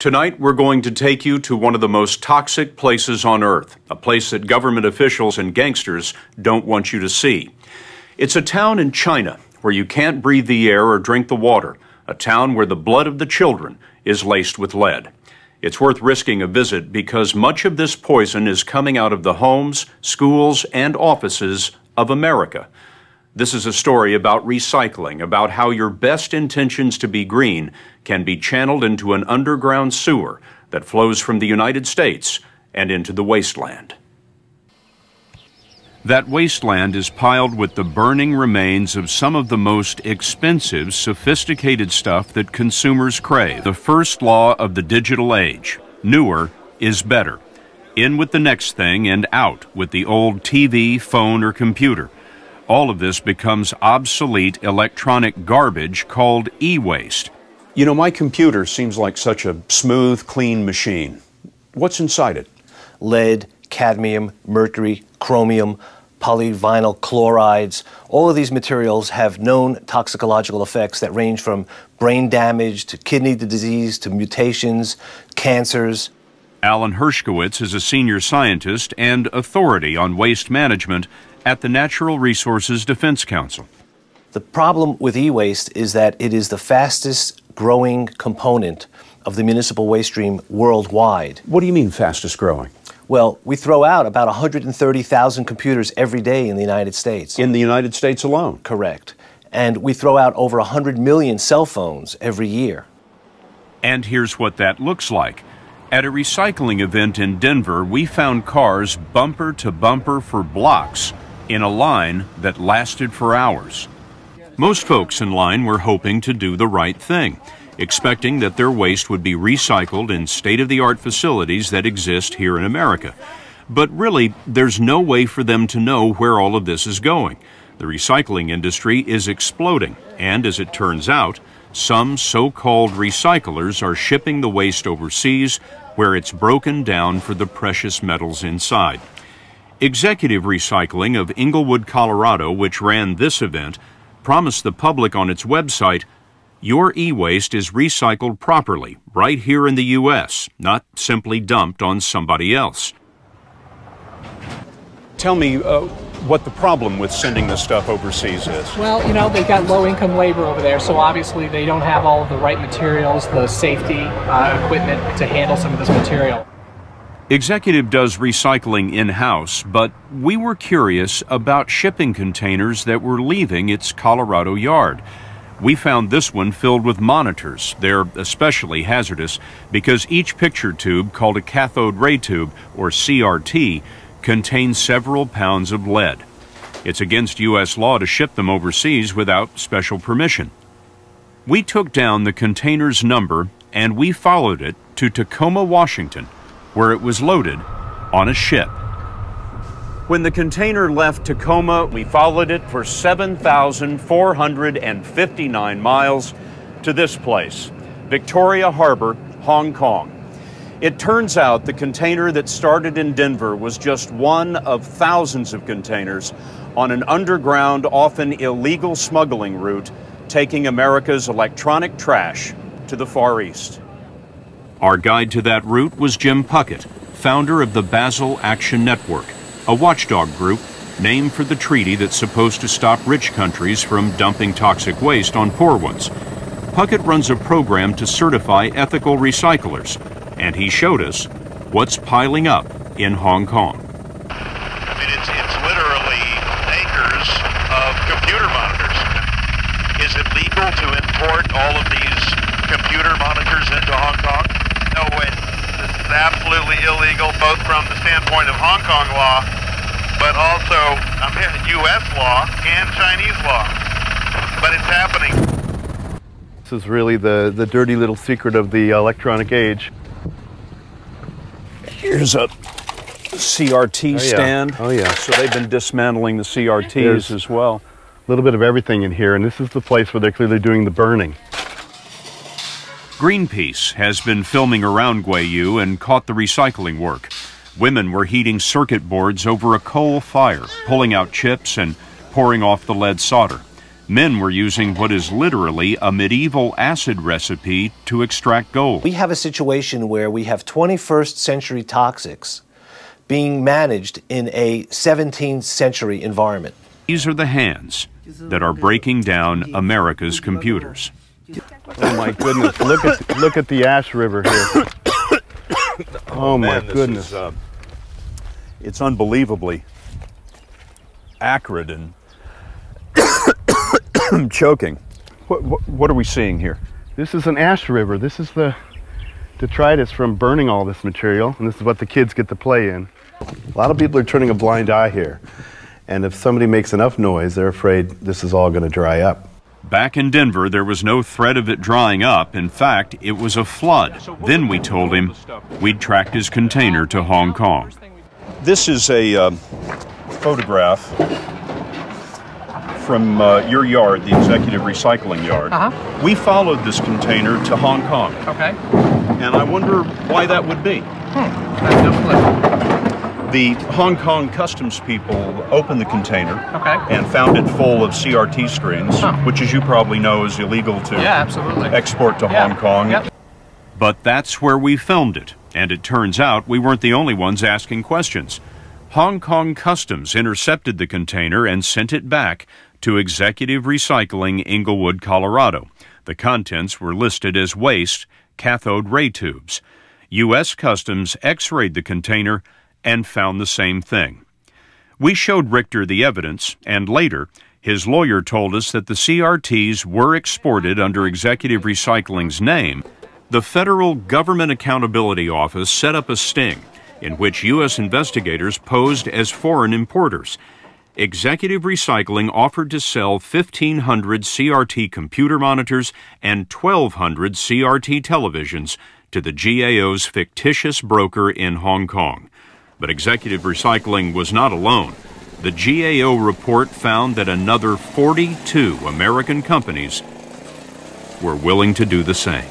Tonight, we're going to take you to one of the most toxic places on Earth, a place that government officials and gangsters don't want you to see. It's a town in China where you can't breathe the air or drink the water, a town where the blood of the children is laced with lead. It's worth risking a visit because much of this poison is coming out of the homes, schools, and offices of America. This is a story about recycling, about how your best intentions to be green can be channeled into an underground sewer that flows from the United States and into the wasteland. That wasteland is piled with the burning remains of some of the most expensive, sophisticated stuff that consumers crave. The first law of the digital age: newer is better. In with the next thing and out with the old TV, phone, or computer. All of this becomes obsolete electronic garbage called e-waste. You know, my computer seems like such a smooth, clean machine. What's inside it? Lead, cadmium, mercury, chromium, polyvinyl chlorides. All of these materials have known toxicological effects that range from brain damage to kidney disease to mutations, cancers. Alan Hershkowitz is a senior scientist and authority on waste management at the Natural Resources Defense Council. The problem with e-waste is that it is the fastest growing component of the municipal waste stream worldwide. What do you mean fastest growing? Well, we throw out about 130,000 computers every day in the United States. In the United States alone? Correct. And we throw out over 100 million cell phones every year. And here's what that looks like. At a recycling event in Denver, we found cars bumper to bumper for blocks in a line that lasted for hours. Most folks in line were hoping to do the right thing, expecting that their waste would be recycled in state-of-the-art facilities that exist here in America. But really, there's no way for them to know where all of this is going. The recycling industry is exploding, and as it turns out, some so-called recyclers are shipping the waste overseas where it's broken down for the precious metals inside. Executive Recycling of Englewood, Colorado, which ran this event, promised the public on its website, your e-waste is recycled properly, right here in the U.S., not simply dumped on somebody else. Tell me what the problem with sending this stuff overseas is. Well, you know, they've got low-income labor over there, so obviously they don't have all of the right materials, the safety equipment to handle some of this material. Executive does recycling in-house, but we were curious about shipping containers that were leaving its Colorado yard. We found this one filled with monitors. They're especially hazardous because each picture tube, called a cathode ray tube, or CRT, contains several pounds of lead. It's against U.S. law to ship them overseas without special permission. We took down the container's number and we followed it to Tacoma, Washington, where it was loaded on a ship. When the container left Tacoma, we followed it for 7,459 miles to this place, Victoria Harbor, Hong Kong. It turns out the container that started in Denver was just one of thousands of containers on an underground, often illegal smuggling route, taking America's electronic trash to the Far East. Our guide to that route was Jim Puckett, founder of the Basel Action Network, a watchdog group named for the treaty that's supposed to stop rich countries from dumping toxic waste on poor ones. Puckett runs a program to certify ethical recyclers, and he showed us what's piling up in Hong Kong. I mean, it's literally acres of computer monitors. Is it legal to import all of these computer monitors into Hong Kong? No way. This is absolutely illegal, both from the standpoint of Hong Kong law, but also U.S. law and Chinese law. But it's happening. This is really the dirty little secret of the electronic age. Here's a CRT stand. Oh yeah. So they've been dismantling the CRTs as well. A little bit of everything in here, and this is the place where they're clearly doing the burning. Greenpeace has been filming around Guiyu and caught the recycling work. Women were heating circuit boards over a coal fire, pulling out chips and pouring off the lead solder. Men were using what is literally a medieval acid recipe to extract gold. We have a situation where we have 21st century toxics being managed in a 17th century environment. These are the hands that are breaking down America's computers. Oh my goodness, look at the ash river here. Oh my goodness. It's unbelievably acrid and choking. What are we seeing here? This is an ash river. This is the detritus from burning all this material, and this is what the kids get to play in. A lot of people are turning a blind eye here, and if somebody makes enough noise, they're afraid this is all going to dry up. Back in Denver, there was no threat of it drying up. In fact, it was a flood. Then we told him we'd tracked his container to Hong Kong. This is a photograph from your yard, the executive recycling yard. We followed this container to Hong Kong. Okay. And I wonder why that would be. I have no clue. The Hong Kong customs people opened the container Okay. and found it full of CRT screens, which, as you probably know, is illegal to absolutely. export to Hong Kong. Yep. But that's where we filmed it, and it turns out we weren't the only ones asking questions. Hong Kong Customs intercepted the container and sent it back to Executive Recycling, Inglewood, Colorado. The contents were listed as waste cathode ray tubes. U.S. Customs x-rayed the container and found the same thing. We showed Richter the evidence, and later, his lawyer told us that the CRTs were exported under Executive Recycling's name. The Federal Government Accountability Office set up a sting in which U.S. investigators posed as foreign importers. Executive Recycling offered to sell 1,500 CRT computer monitors and 1,200 CRT televisions to the GAO's fictitious broker in Hong Kong. But Executive Recycling was not alone. The GAO report found that another 42 American companies were willing to do the same.